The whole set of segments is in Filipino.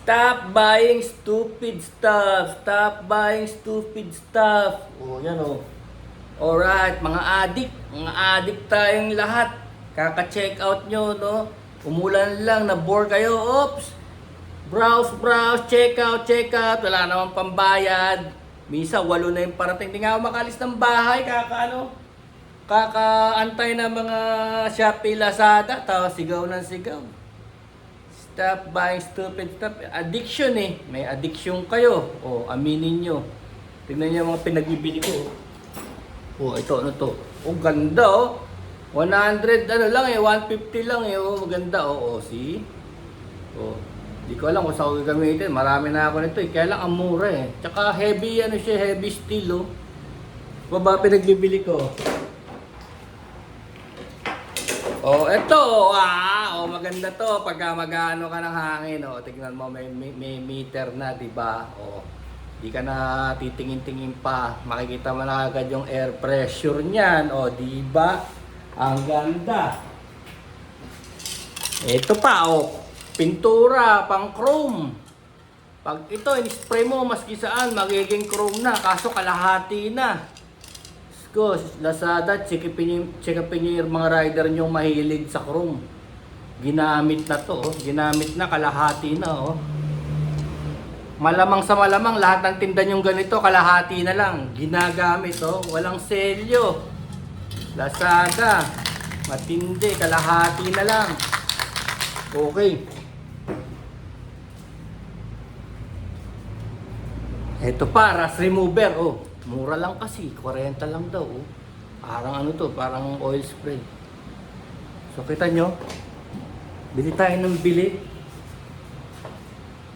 Stop buying stupid stuff. Stop buying stupid stuff. Oh, yan oh. Alright, mga adik tayong lahat. Kaka-check out nyo, no? Umulan lang, na-bore kayo. Oops! Browse, check out. Wala namang pambayad. Misa, 8 na yung parating. Hindi nga ako makalis ng bahay. Kakaantay ng mga Shopee, Lazada. Tapos sigaw ng sigaw. Stop buying stupid stuff. Addiction eh. May addiction kayo. O, aminin nyo. Tingnan nyo yung mga pinagbibili ko. O, ito, ano to? O, ganda oh. 100, ano lang eh. 150 lang eh. O, maganda. O, see? O, di ko alam kung saan ko gagamitin. Marami na ako nito eh. Kaya lang ang mura eh. Tsaka heavy, ano siya, heavy steel oh. Baba pinagbibili ko. Oh, eto, maganda to pagka mag-ano ka ng hangin, oh. Tingnan mo may meter na, 'di ba? Oh. Di ka na titingin-tingin pa. Makikita mo na agad yung air pressure niyan, oh, 'di ba? Ang ganda. Ito pa, oh. Pintura pang chrome. Pag ito in-spray mo maski saan, magiging chrome na, kaso kalahati na. Go, Lazada, check upin nyo yung mga rider nyo mahilig sa chrome. Ginamit na to, oh. Ginamit na, kalahati na, oh. Malamang sa malamang, lahat ng tinda nyong ganito, kalahati na lang. Ginagamit, oh. Walang selyo. Lazada, matindi, kalahati na lang. Okay. Ito pa, rust remover, oh. Mura lang kasi, 40 lang daw. Oh. Parang ano to, parang oil spray. So kita nyo, bili tayo ng bili.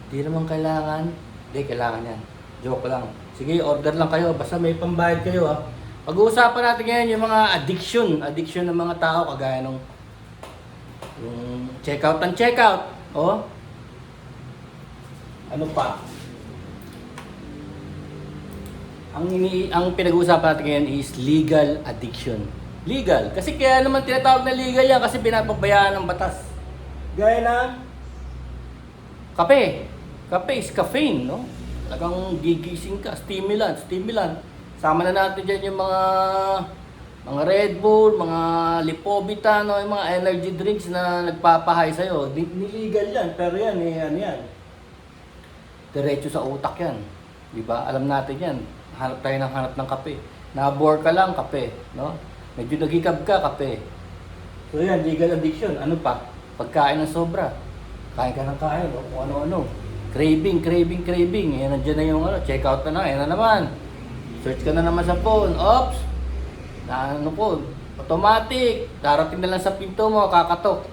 Di naman kailangan. Di, kailangan yan. Joke lang. Sige, order lang kayo, basta may pambayad kayo ha. Pag-uusapan natin ngayon yung mga addiction ng mga tao, kagaya nung yung checkout ng checkout. Oh. Ano pa? Ang pinag-uusapan natin ngayon is legal addiction. Legal. Kasi kaya naman tinatawag na legal yan kasi pinapabayaan ng batas. Gaya ng kape. Kape is caffeine, no? Talagang gigising ka. Stimulant. Sama na natin dyan yung mga Red Bull, mga Lipovita, no? Yung mga energy drinks na nagpapahay sa'yo. Niligal yan. Pero yan, ano yan? Diretso sa utak yan. Diba? Alam natin yan. Hanap tayo ng kape. Na-bore ka lang, kape, no? Medyo nagikab ka, kape. So yan, legal addiction. Ano pa? Pagkain ng sobra. Kain ka ng kain, no? Kung ano-ano. Craving. Yan, nandiyan na yung check out na, yan na naman. Search ka na naman sa phone. Oops! Ano po? Automatic. Darating na lang sa pinto mo, kakatok.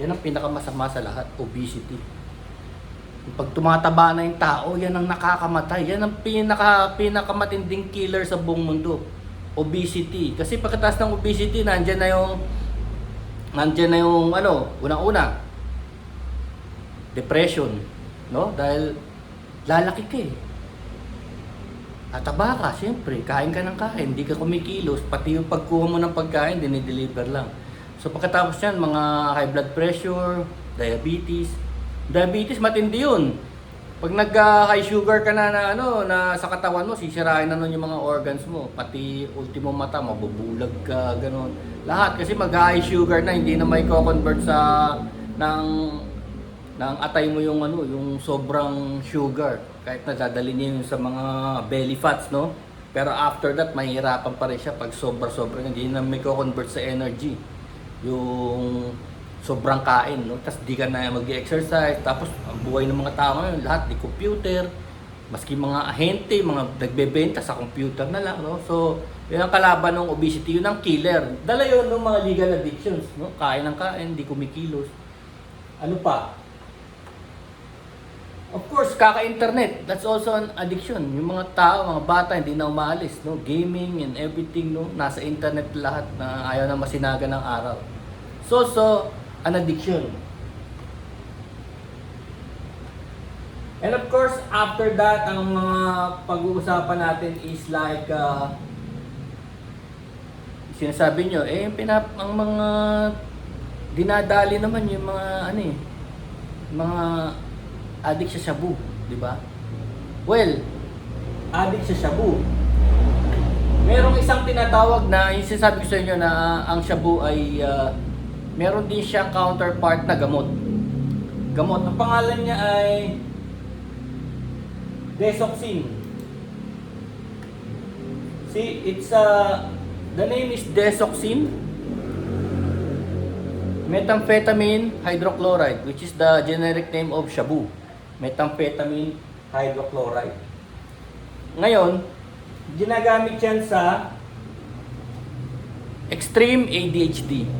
Yan ang pinakamasama sa lahat, obesity. Pag tumataba na yung tao, yan ang nakakamatay. Yan ang pinakamatinding killer sa buong mundo. Obesity. Kasi pagkatapos ng obesity, nandyan na yung unang-una, depression, no? Dahil lalaki ka eh. Tataba ka, siyempre, kain ka ng kain, hindi ka kumikilos, pati yung pagkuha mo ng pagkain, dinideliver lang. So pagkatapos yan, mga high blood pressure, diabetes, matindi yun. Pag nag-high sugar ka na sa katawan mo, sisirain na nun yung mga organs mo. Pati ultimo mata, mabubulag ka, gano'n. Lahat kasi mag-high sugar na, hindi na may co-convert ng atay mo yung yung sobrang sugar. Kahit na dadali niya yun sa mga belly fats, no? Pero after that, mahirapan pa rin siya pag sobra-sobra. Hindi na may co-convert sa energy. Yung sobrang kain, no? Tapos di ka na mag-exercise, tapos ang buhay ng mga tao ngayon, lahat di computer, maski mga ahente, mga nagbebenta sa computer na lang, no? So, yun ang kalaban ng obesity, yun ang killer. Dala yun ng mga legal addictions, no? Kain ng kain, di kumikilos. Ano pa? Of course, kaka-internet, that's also an addiction. Yung mga tao, mga bata, hindi na umaalis, no? Gaming and everything, no? Nasa internet lahat na ayaw na masinaga ng araw. So, an addiction. And of course, after that, ang mga pag-uusapan natin is like, sinasabi nyo, ang mga dinadali naman yung mga, mga addict sa shabu, di ba? Well, addict sa shabu. Merong isang tinatawag na, yung sinasabi ko sa inyo na ang shabu ay meron din siyang counterpart na gamot. Gamot, ang pangalan niya ay Desoxin. See, it's the name is Desoxin methamphetamine hydrochloride, which is the generic name of shabu. Methamphetamine hydrochloride. Ngayon, ginagamit yan sa extreme ADHD.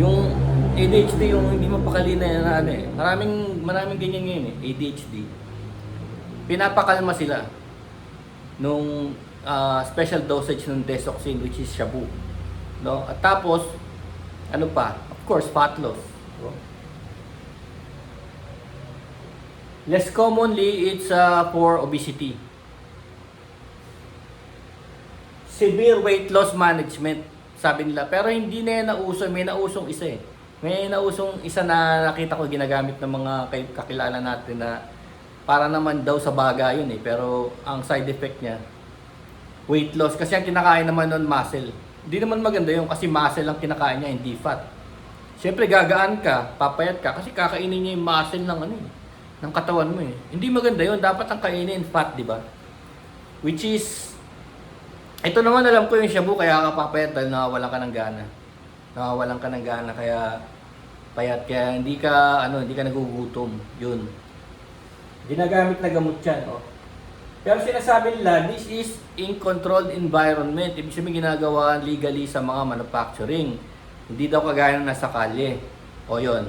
Yung ADHD, yung hindi mapakali na ano eh. Maraming ganyan ngayon eh, ADHD. Pinapakalma sila nung special dosage ng Desoxin, which is shabu. No? At tapos, ano pa? Of course, fat loss. No? Less commonly, it's for obesity. Severe weight loss management, sabi nila. Pero hindi na yan nauso. May nausong isa eh. May nausong isa na nakita ko ginagamit ng mga kakilala natin na para naman daw sa baga yun eh. Pero ang side effect niya, weight loss. Kasi ang kinakain naman nun, muscle. Hindi naman maganda yun kasi muscle ang kinakain niya, hindi fat. Siyempre gagaan ka, papayat ka kasi kakainin niya yung muscle ng ano eh, ng katawan mo eh. Hindi maganda yun, dapat ang kainin fat, di ba? Which is, ito naman alam ko yung shabu kaya ka papayat dahil nawawalan ka ng gana. Nawawalan ka ng gana kaya payat, kaya hindi ka nagugutom. Yun. Ginagamit na gamot yan, oh. Pero sinasabi nila, this is in controlled environment. Ibig sabihin ginagawa legally sa mga manufacturing. Hindi daw kagaya ng nasa kalye. O yun.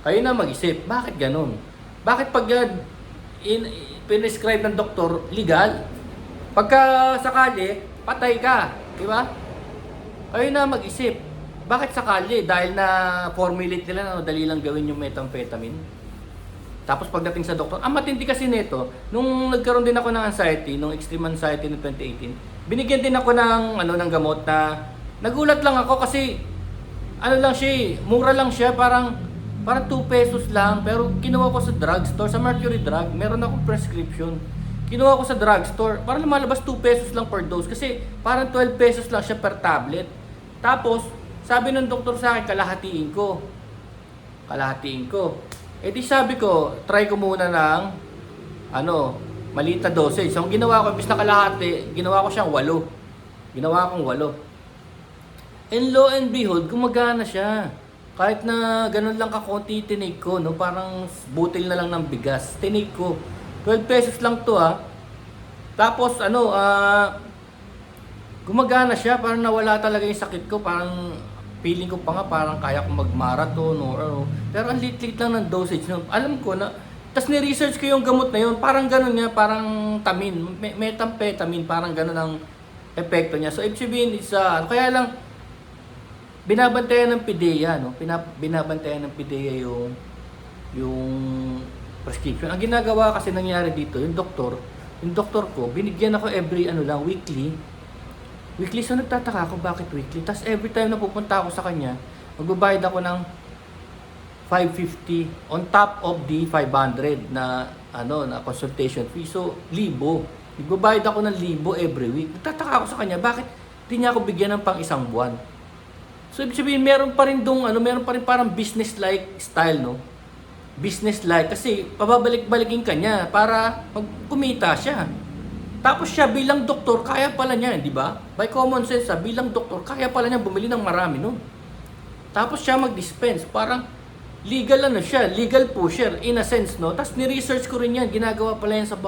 Kayo na mag-isip, bakit ganun? Bakit pag prescribe ng doktor, legal? Pagka sa kalye, patay ka. Di ba? Kayo na mag-isip, bakit sa kalye? Dahil na formulate nila na dali lang gawin yung methamphetamine. Tapos pagdating sa doktor, matindi kasi nito, nung nagkaroon din ako ng anxiety, nung extreme anxiety noong 2018, binigyan din ako ng gamot na nagulat lang ako kasi lang siya, mura lang siya, parang 2 pesos lang, pero kinuha ko sa drugstore, sa Mercury Drug, meron akong prescription. Kinuha ko sa drugstore, parang lumalabas 2 pesos lang per dose kasi parang 12 pesos lang siya per tablet. Tapos, sabi ng doktor sa akin, kalahatiin ko. Eh di sabi ko, try ko muna ng maliit na dosage. So, ang ginawa ko, imbis na kalahati, ginawa ko siyang 8. Ginawa kong 8. And lo and behold, gumagana siya. Kahit na ganun lang kakunti tinig ko, no? Parang butil na lang ng bigas. Tinig ko. 12 pesos lang to Tapos gumagana siya, parang nawala talaga yung sakit ko. Parang feeling ko pa nga parang kaya ko mag-marathon pero ang liit-liit lang ng dosage. No? Alam ko na, tas ni-research ko yung gamot na yun, parang ganun nga, parang tamin, methamphetamine, parang ganun ang epekto niya. So, ibig sabihin, kaya lang, binabantayan ng PDEA, no? Binabantayan ng PDEA yung prescription. Ang ginagawa kasi nangyari dito, yung doktor ko, binigyan ako every weekly. Weekly, so nagtataka ako bakit weekly. Tapos every time na pupunta ako sa kanya, magbabayad ako ng 550 on top of the 500 na consultation fee. So, 1,000. Magbabayad ako ng 1,000 every week. Nagtataka ako sa kanya, bakit di niya ako bigyan ng pang isang buwan? So, ibig sabihin, meron pa rin parang business-like style, no? Business-like. Kasi, pababalik-balikin ka niya para kumita siya. Tapos siya, bilang doktor, kaya pala niya, di ba? By common sense, bilang doktor, kaya pala niya bumili ng marami, no? Tapos siya mag-dispense. Parang, legal siya, legal pusher, in a sense, no? Tapos, ni-research ko rin yan. Ginagawa pala yan sa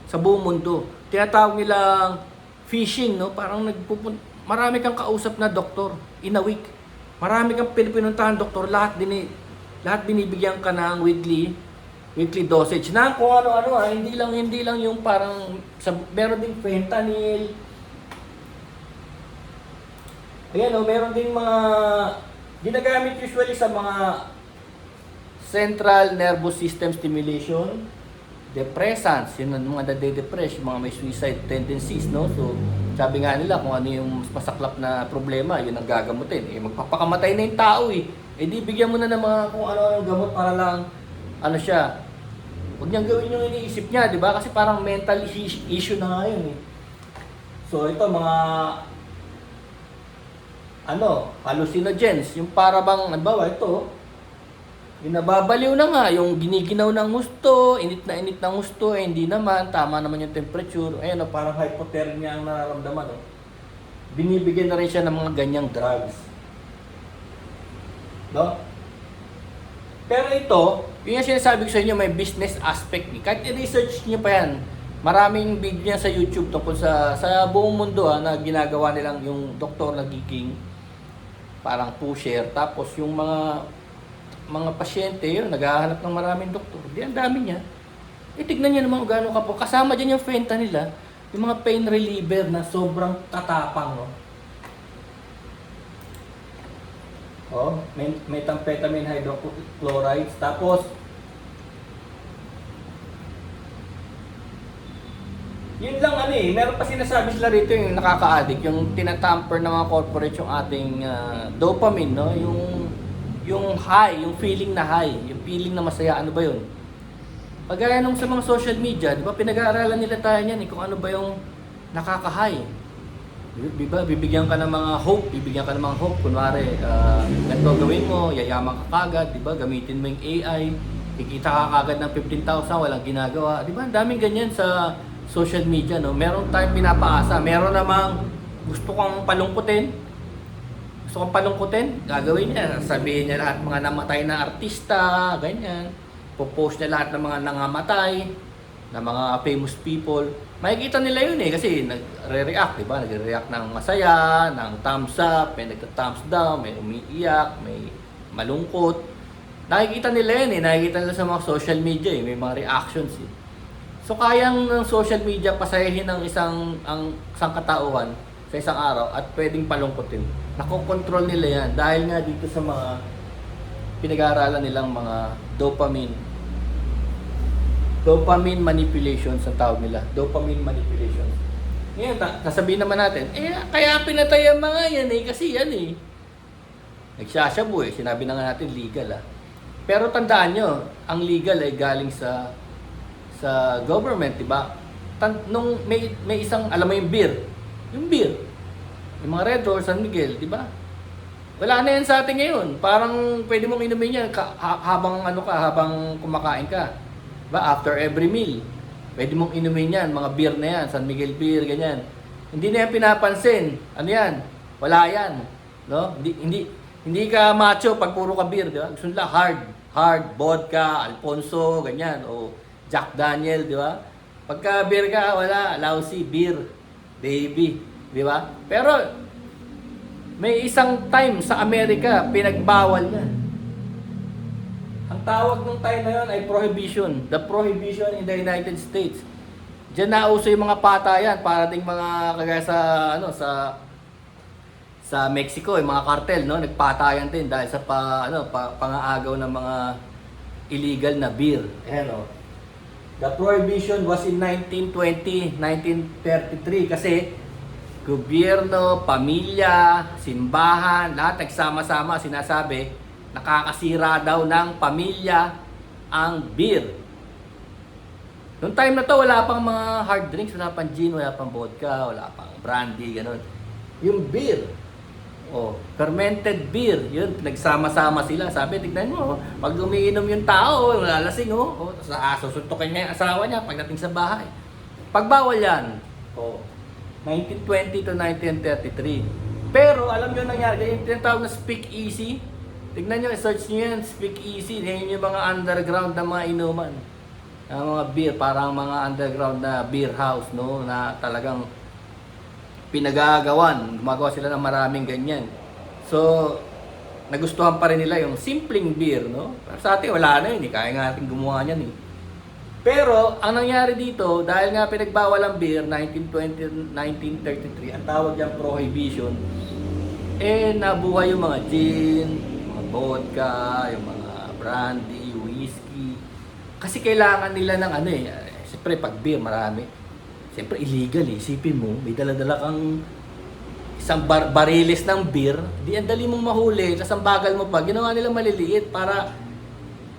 sa buong mundo. Tinatawag nilang phishing, no? Parang marami kang kausap na doktor in a week. Marami kang pinuntahan doktor, lahat binibigyan ka ng weekly dosage na kung ano-ano hindi lang yung parang meron ding fentanyl. Ayan meron ding mga ginagamit usually sa mga central nervous system stimulation, depressants, yun ang mga nade-depress, mga may suicide tendencies, no? So, sabi nga nila kung ano yung masaklap na problema, yun ang gagamutin. Magpapakamatay na yung tao eh. Eh di bigyan mo na ng mga kung ano-ano gamot para lang, Huwag niyang gawin yung iniisip niya, di ba? Kasi parang mental issue na nga yun eh. So ito mga hallucinogens, yung para bang, halimbawa ito, yung nababaliw na nga, yung giniginaw ng gusto, init ng gusto, hindi naman, tama naman yung temperature, ayun parang hypothermia ang nararamdaman. Binibigyan na rin siya ng mga ganyang drugs. No? Pero ito, yung sinasabi ko sa inyo, may business aspect. Kahit i-research niyo pa yan, maraming video yan sa YouTube tungkol sa buong mundo na ginagawa nilang yung doktor nagiging parang pusher. Tapos yung mga pasyente, yun, naghahanap ng maraming doktor. Di, ang dami niya. Tignan niyo naman kung gaano ka po. Kasama dyan yung fentanyl nila, yung mga pain reliever na sobrang tatapang. No? Methamphetamine hydrochlorides. Tapos, yun lang meron pa sinasabi sila rito yung nakaka-addict, yung tinatamper ng mga corporate yung ating dopamine, no? Yung high, yung feeling na high, yung feeling na masaya, ano ba yun? Pagaya nung sa mga social media, di ba pinag-aaralan nila tayo niyan kung ano ba yung nakaka-high. Di ba? Bibigyan ka ng mga hope, kunwari, ganito gawin mo, yayaman ka kagad, di ba? Gamitin mo yung AI, kikita ka kagad ng 15,000, walang ginagawa. Di ba? Ang daming ganyan sa social media, no? Meron tayong pinapaasa, meron namang gusto kang palungkutin, gagawin niya, sabihin niya lahat mga namatay na artista, ganyan. Popost niya lahat ng mga nangamatay, ng mga famous people. Makikita nila yun kasi nagre-react, di ba? Nagre-react ng masaya, ng thumbs up, may nagta-thumbs down, may umiiyak, may malungkot. Nakikita nila yun nakikita nila sa mga social media may mga reactions So kayang ng social media pasayahin ng isang katauhan sa isang araw at pwedeng palungkotin. Nakokontrol nila yan dahil nga dito sa mga pinag-aaralan nilang mga dopamine manipulations ang tawag nila. Dopamine manipulations. Ngayon, sasabihin naman natin, kaya pinatay ang mga yan kasi yan Nagsashabu sinabi na nga natin legal Pero tandaan nyo, ang legal ay galing sa government, di ba? Nung may isang, alam mo yung beer, yung mga Red Door, San Miguel, di ba? Wala na yan sa atin ngayon. Parang pwede mong inumin yan habang kumakain ka. Diba? After every meal. Pwede mong inumin yan, mga beer na yan, San Miguel beer, ganyan. Hindi na yan pinapansin. Ano yan? Wala yan. No? Hindi ka macho pag puro ka beer, di ba? Gusto nila hard, vodka, Alfonso, ganyan. O Jack Daniel, di ba? Pagka beer ka, wala, lousy beer, baby, di ba? Pero may isang time sa Amerika, pinagbawal na. Ang tawag ng time na yun ay prohibition. The prohibition in the United States. Diyan nauso yung mga patayan, para ding mga kagaya sa Mexico, yung mga kartel, no, nagpatayan din dahil sa pangaagaw ng mga illegal na beer. Ayan, The prohibition was in 1920, 1933 kasi gobyerno, pamilya, simbahan, lahat nagsama-sama sinasabi nakakasira daw ng pamilya ang beer. Noong time na to, wala pang mga hard drinks, wala pang gin, wala pang vodka, wala pang brandy, ganun. Yung beer, fermented beer, yun, nagsama-sama sila. Sabi, tignan mo, pag umiinom yung tao, lalasing, susuntukin niya yung asawa niya pagdating sa bahay. Pagbawal yan, 1920 to 1933. Pero, alam nyo nangyari, yung tinatawag na speakeasy, tignan nyo, search nyo yan, speakeasy, yan yung mga underground na mga inuman. Mga beer, parang mga underground na beer house, no, na talagang pinagagawan, gumagawa sila ng maraming ganyan. So, nagustuhan pa rin nila yung simpleng beer, no? Pero sa atin, wala na yun, kaya nga natin gumawa niyan Pero, ang nangyari dito, dahil nga pinagbawal ang beer, 1920, 1933, ang tawag niyang prohibition, nabuhay yung mga gin, mga vodka, yung mga brandy, whiskey. Kasi kailangan nila ng siyempre pag beer marami. Siyempre illegal isipin mo, may dala-dala kang isang bariles ng beer, di ang dali mong mahuli, tapos ang bagal mo pa, ginawa nila maliliit para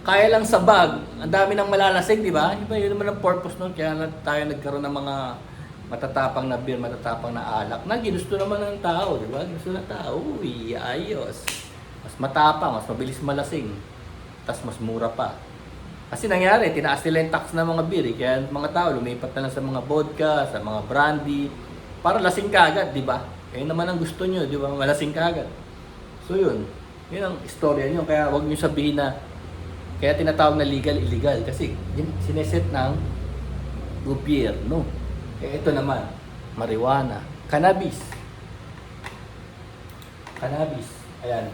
kaya lang sa bag, ang dami ng malalasing, di ba? Iba yun naman ang purpose nun, kaya tayo nagkaroon ng mga matatapang na beer, matatapang na alak, na ginusto naman ng tao, di ba? Ginusto ng tao, uy, ayos. Mas matapang, mas mabilis malasing, tas mas mura pa. Kasi nangyari, tinaas nila yung tax ng mga beer, eh, kaya mga tao lumipat na lang sa mga vodka, sa mga brandy, para lasing ka agad, di ba? Kaya naman ang gusto nyo, di ba? Malasing ka agad. So yun ang istorya nyo, kaya wag nyo sabihin na kaya tinatawag na legal, illegal. Kasi yun, sineset ng gobyerno. Eh ito naman, marijuana, cannabis. Cannabis, ayan.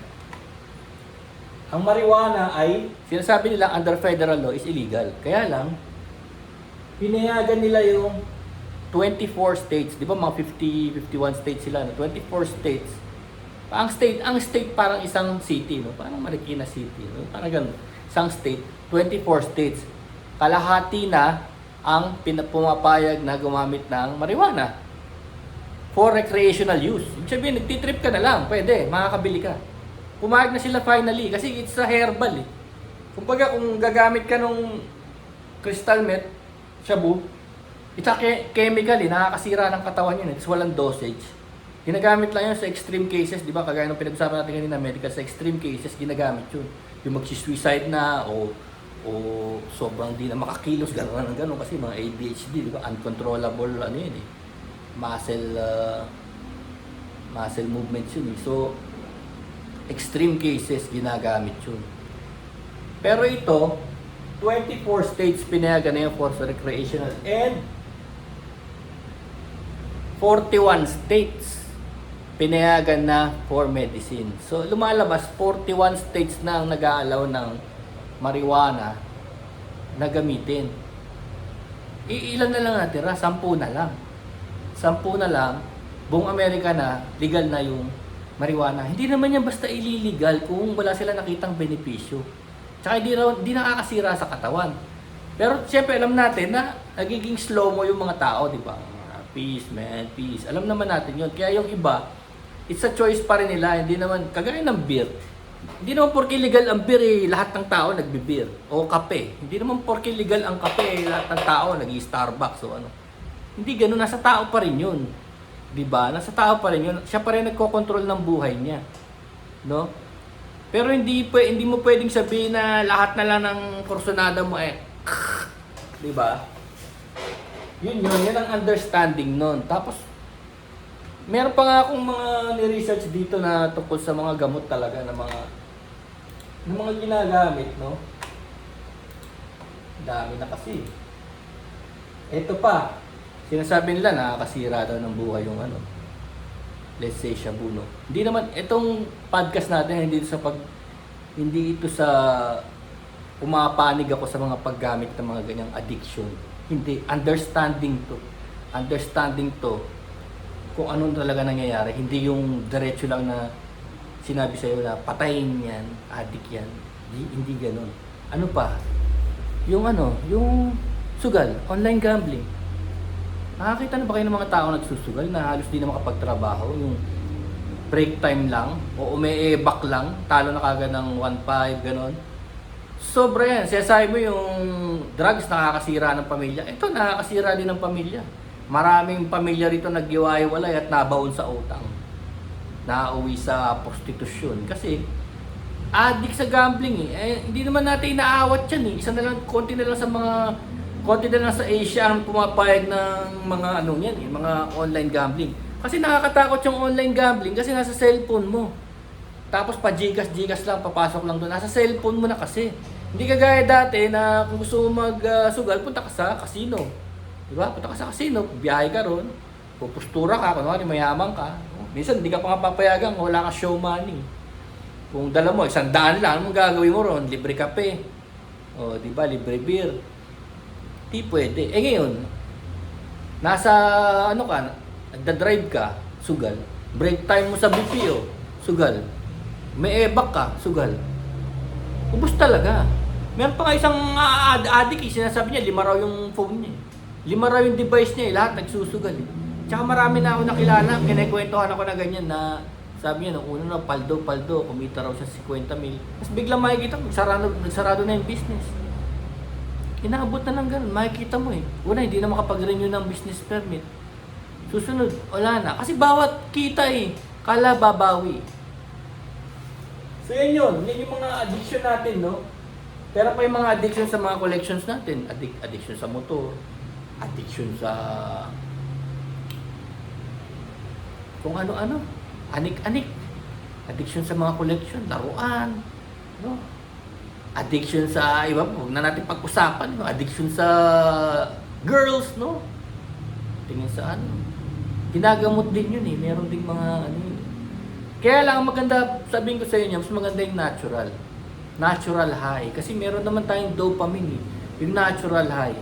Ang marijuana ay, sinasabi nila under federal law is illegal. Kaya lang, pinayagan nila yung 24 states. Di ba mga 51 states sila, no? 24 states. Ang state parang isang city, no? Parang Marikina City, no? Parang ganun. Isang state, 24 states. Kalahati na ang pumapayag na gumamit ng marijuana for recreational use. Ibig sabihin, nagtitrip ka na lang, pwede, makakabili ka. Pumayag na sila finally kasi it's a herbal, eh. Kumbaga, kung gagamit ka nung crystal meth, shabu, it's a chemical, eh, nakakasira ng katawan yun, it's walang dosage. Ginagamit lang yun sa extreme cases, di ba? Kagaya nung pinag-usapan natin kanina, medical, sa extreme cases, ginagamit yun. Yung magsi-suicide na o sobrang di na makakilos, gano'n kasi mga ADHD, di ba? Uncontrollable, ano yun, eh. Muscle movements yun, eh. So, extreme cases, ginagamit yun. Pero ito, 24 states pinayagan na yun for recreational and 41 states pinayagan na for medicine. So, lumalabas, 41 states na ang nag-aalaw ng marijuana na gamitin. Ilan na lang natira? 10 na lang. 10 na lang, buong Amerika na, legal na yung marijuana. Hindi naman yan basta illegal kung wala sila nakitang benepisyo. Tsaka hindi nakakasira sa katawan. Pero siyempre alam natin na nagiging slow mo yung mga tao, di ba? Peace, man, peace. Alam naman natin yun. Kaya yung iba, it's a choice pa rin nila. Hindi naman, kagaya ng beer. Hindi naman porke legal ang beer, eh, lahat ng tao nagbe-beer. O kape. Hindi naman porke legal ang kape, lahat ng tao nag-i-Starbucks o ano. Hindi ganun, nasa tao pa rin yun. Diba? Nasa tao pa rin yun. Siya pa rin nagko-control ng buhay niya. No? Pero hindi mo pwedeng sabihin na lahat na lang ng kursunada mo eh. Diba? Yun ang understanding nun. Tapos, meron pa nga akong mga ni-research dito na tungkol sa mga gamot talaga ng mga ginagamit, no? Dami na kasi. Ito pa, sinasabi nila nakakasira daw ng buhay yung ano. Let's say shabu, no? Hindi naman itong podcast natin hindi ito sa pumapanig ako sa mga paggamit ng mga ganyang addiction. Hindi, understanding to kung anong talaga nangyayari. Hindi yung diretso lang na sinabi sa'yo na patayin yan, addict yan. Hindi ganun. Ano pa? Yung sugal, online gambling. Nakakita na ba kayo ng mga tao nagsusugal na halos di na makapagtrabaho? Yung break time lang o umi-back lang, talo na kagad ng 1.5, gano'n. Sobra yan. Sasabi mo yung drugs nakakasira ng pamilya. Ito nakakasira din ng pamilya. Maraming pamilya rito naghiwa-hiwalay at nabaon sa utang. Nauwi sa prostitusyon. Kasi addict sa gambling eh. Hindi naman natin inaawat yan eh. Konti na lang sa Asia ang pumapayag ng mga mga online gambling. Kasi nakakatakot yung online gambling kasi nasa cellphone mo. Tapos pa Gcash lang, papasok lang doon. Nasa cellphone mo na kasi. Hindi kagaya dati na kung gusto mo mag-sugal, punta ka sa casino. Diba? Punta ka sa casino, biyahe ka ron, pupustura ka, kunwari mayaman ka. Minsan hindi ka pa nga papayagan, wala ka show money. Kung dala mo, 100 lang, anong gagawin mo ron? Libre kape. O, diba? Libre beer. Di pwede. Ngayon, nasa nagda-drive ka, sugal. Break time mo sa BPO, sugal. May ebak ka, sugal. Ubus talaga. Meron pa nga isang addict, sinasabi niya, 5 raw yung phone niya. 5 raw yung device niya, lahat nagsusugal. Tsaka marami na ako nakilala, kinekwentuhan ako na ganyan na Sabi niya, nung una na, paldo, kumita raw siya 50 mil. Tapos biglang makikita, nagsarado na yung business. Inaabot na ng ganun, makikita mo eh. Una, hindi na makapag-renew ng business permit. Susunod, wala na. Kasi bawat kita eh, kala babawi. So yun, yun yung mga addiction natin, no? Pero pa yung mga addiction sa mga collections natin. Addiction sa motor, addiction sa kung ano-ano, anik-anik, addiction sa mga collection, laruan, no? Addiction sa iba, huwag na natin pag-usapan, no? Addiction sa girls, no? Tingin sa ano, ginagamot din yun eh, meron ding mga ano yun. Kaya lang, maganda, sabihin ko sa inyo, mas maganda yung natural high, kasi meron naman tayong dopamine eh, yung natural high.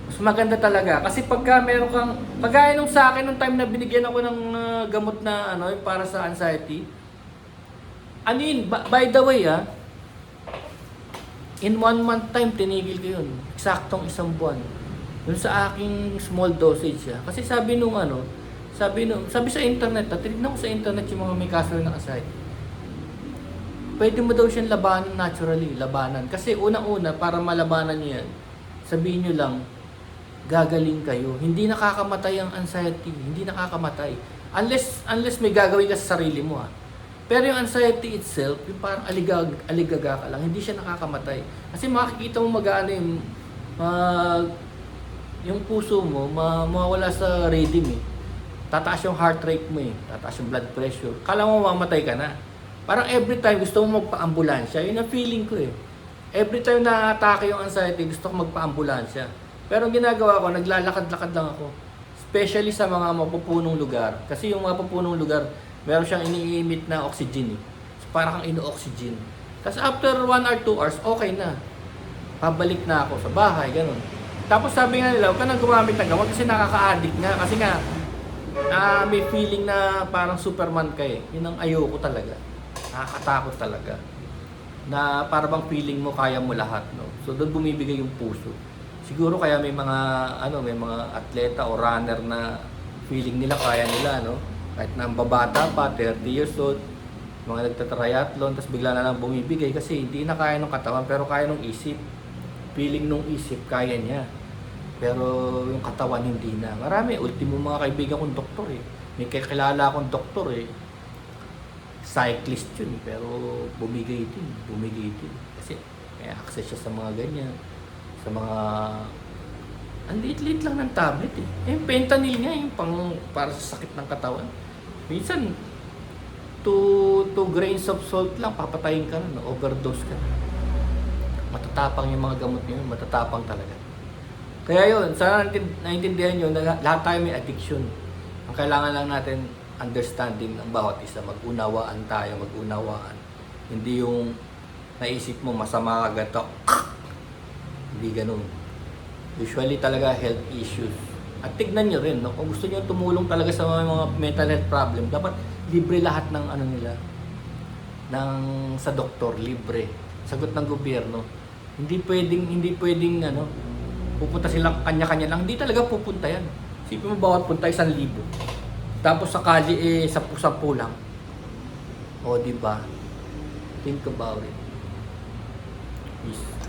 Mas maganda talaga. Kasi pagka meron kang, pagkaya nung sa akin, nung time na binigyan ako ng gamot na ano, para sa anxiety, ano yun, by the way in 1 month time, tinigil ko yun. Eksaktong 1 buwan. Yun sa aking small dosage Kasi sabi nung ano, sabi sa internet, tinignan ko sa internet yung mga may kaso ng anxiety. Pwede mo daw siyang labanan naturally, labanan. Kasi unang-una, para malabanan niyo yan, sabihin nyo lang, gagaling kayo. Hindi nakakamatay ang anxiety. Hindi nakakamatay. Unless may gagawin ka sa sarili mo Pero yung anxiety itself, yung parang aligaga ka lang, hindi siya nakakamatay. Kasi makikita mo mag-ano yung puso mo, mawawala sa rhythm Tataas yung heart rate mo tataas yung blood pressure. Kala mo mamatay ka na. Parang every time gusto mo magpa-ambulansya, yun ang feeling ko Every time na atake yung anxiety, gusto ko magpa-ambulansya. Pero ang ginagawa ko, naglalakad-lakad lang ako. Especially sa mga mapupunong lugar. Kasi yung mapupunong lugar, meron siyang ini-emit na oxygen So, parang kang ino-oxygen. Tapos after 1 or 2 hours, okay na. Pabalik na ako sa bahay, ganun. Tapos sabi nga nila, huwag ka nang gumamit ng gamot kasi nakaka-addict nga. Kasi nga, may feeling na parang Superman ka Yun ang ayoko talaga. Nakakatakot talaga. Na para bang feeling mo kaya mo lahat, no? So doon bumibigay yung puso. Siguro kaya may mga atleta o runner na feeling nila kaya nila, no? Kahit na ang babata pa, 30 years old, mga nagtatriathlon, tapos bigla na lang bumibigay kasi hindi na kaya ng katawan, pero kaya ng isip. Feeling nung isip, kaya niya. Pero yung katawan hindi na. Marami, ultimo mga kaibigan kong doktor May kakilala akong doktor Cyclist yun, pero bumigay din. Kasi may access siya sa mga ganyan. Sa mga ang liit-liit lang ng tablet Yung fentanyl nga yung para sa sakit ng katawan. Minsan 2 grains of salt lang papatayin ka na, overdose ka. Matatapang yung mga gamot niyo, matatapang talaga. Kaya yun, sana naintindihan nyo na lahat tayo may addiction. Ang kailangan lang natin understanding ng bawat isa, mag-unawaan. Hindi yung naisip mo masama ka gato. Hindi ganun. Usually talaga health issues. At tignan nyo rin, no? Kung gusto nyo tumulong talaga sa mga mental health problem, dapat libre lahat ng sa doktor, libre. Sagot ng gobyerno. Hindi pwedeng pupunta silang kanya-kanya lang. Hindi talaga pupunta yan. Isipin mo bawat punta 1,000. Tapos sa kali 10 lang. O, diba? Think about it. Peace.